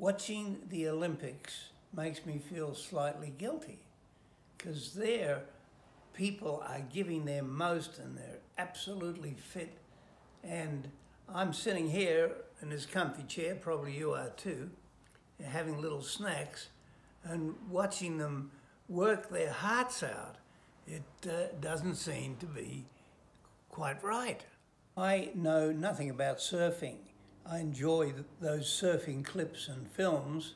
Watching the Olympics makes me feel slightly guilty because there people are giving their most and they're absolutely fit, and I'm sitting here in this comfy chair, probably you are too, having little snacks and watching them work their hearts out. It doesn't seem to be quite right. I know nothing about surfing. I enjoy those surfing clips and films,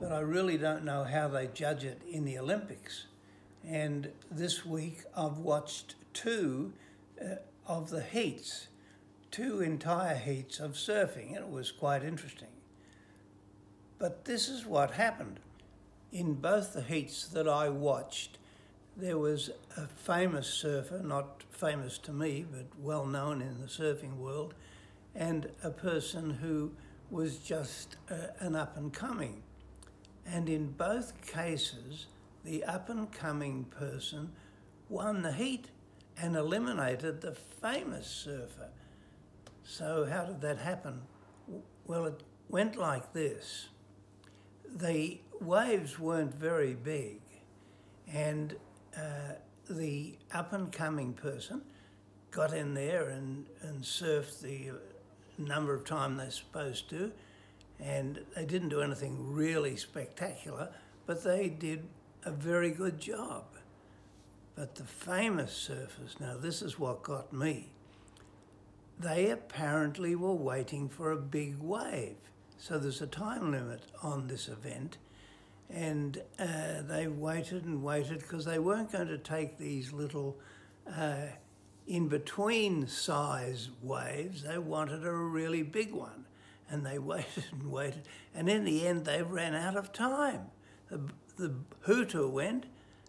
but I really don't know how they judge it in the Olympics. And this week I've watched two of the heats, two entire heats of surfing, and it was quite interesting. But this is what happened. In both the heats that I watched, there was a famous surfer, not famous to me, but well known in the surfing world, and a person who was just an up-and-coming. And in both cases, the up-and-coming person won the heat and eliminated the famous surfer. So how did that happen? Well, it went like this. The waves weren't very big, and the up-and-coming person got in there and surfed the number of times they're supposed to, and they didn't do anything really spectacular, but they did a very good job. But the famous surfers, now this is what got me, they apparently were waiting for a big wave. So there's a time limit on this event, and they waited and waited because they weren't going to take these little in-between size waves. They wanted a really big one, and they waited and waited, and in the end they ran out of time. The hooter went,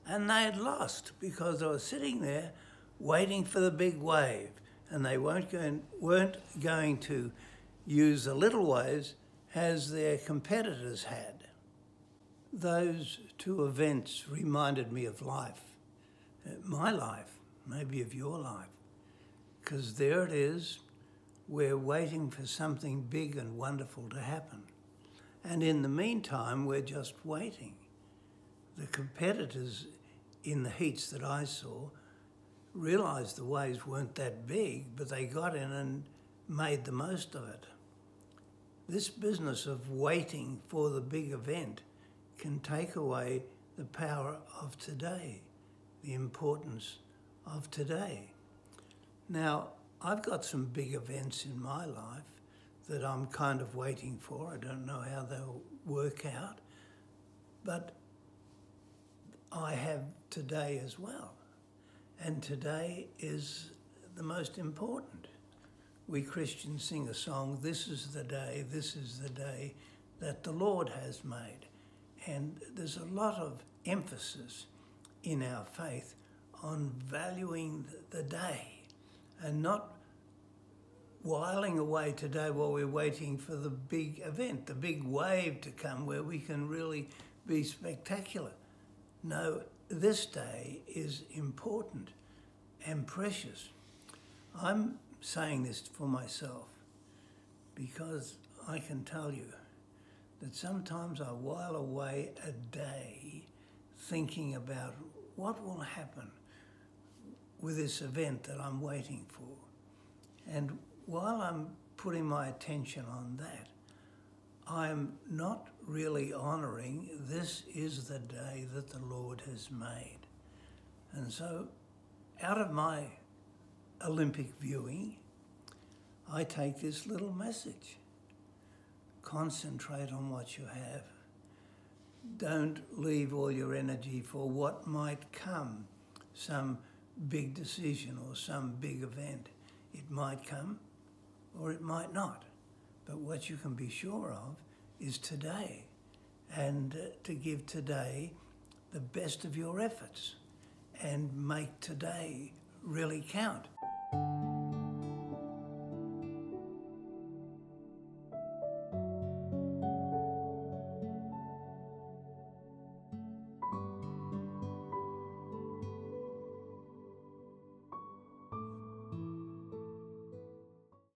and they had lost because they were sitting there waiting for the big wave, and they weren't going to use the little waves as their competitors had. Those two events reminded me of life, my life, maybe of your life, because there it is, we're waiting for something big and wonderful to happen. And in the meantime, we're just waiting. The competitors in the heats that I saw realized the waves weren't that big, but they got in and made the most of it. This business of waiting for the big event can take away the power of today, the importance of today. Now, I've got some big events in my life that I'm kind of waiting for. I don't know how they'll work out, but I have today as well. And today is the most important. We Christians sing a song, this is the day that the Lord has made. And there's a lot of emphasis in our faith on valuing the day and not whiling away today while we're waiting for the big event, the big wave to come where we can really be spectacular. No, this day is important and precious. I'm saying this for myself because I can tell you that sometimes I while away a day thinking about what will happen with this event that I'm waiting for. And while I'm putting my attention on that, I'm not really honouring this is the day that the Lord has made. And so out of my Olympic viewing, I take this little message. Concentrate on what you have. Don't leave all your energy for what might come, some big decision or some big event. It might come or it might not. But what you can be sure of is today, and to give today the best of your efforts and make today really count.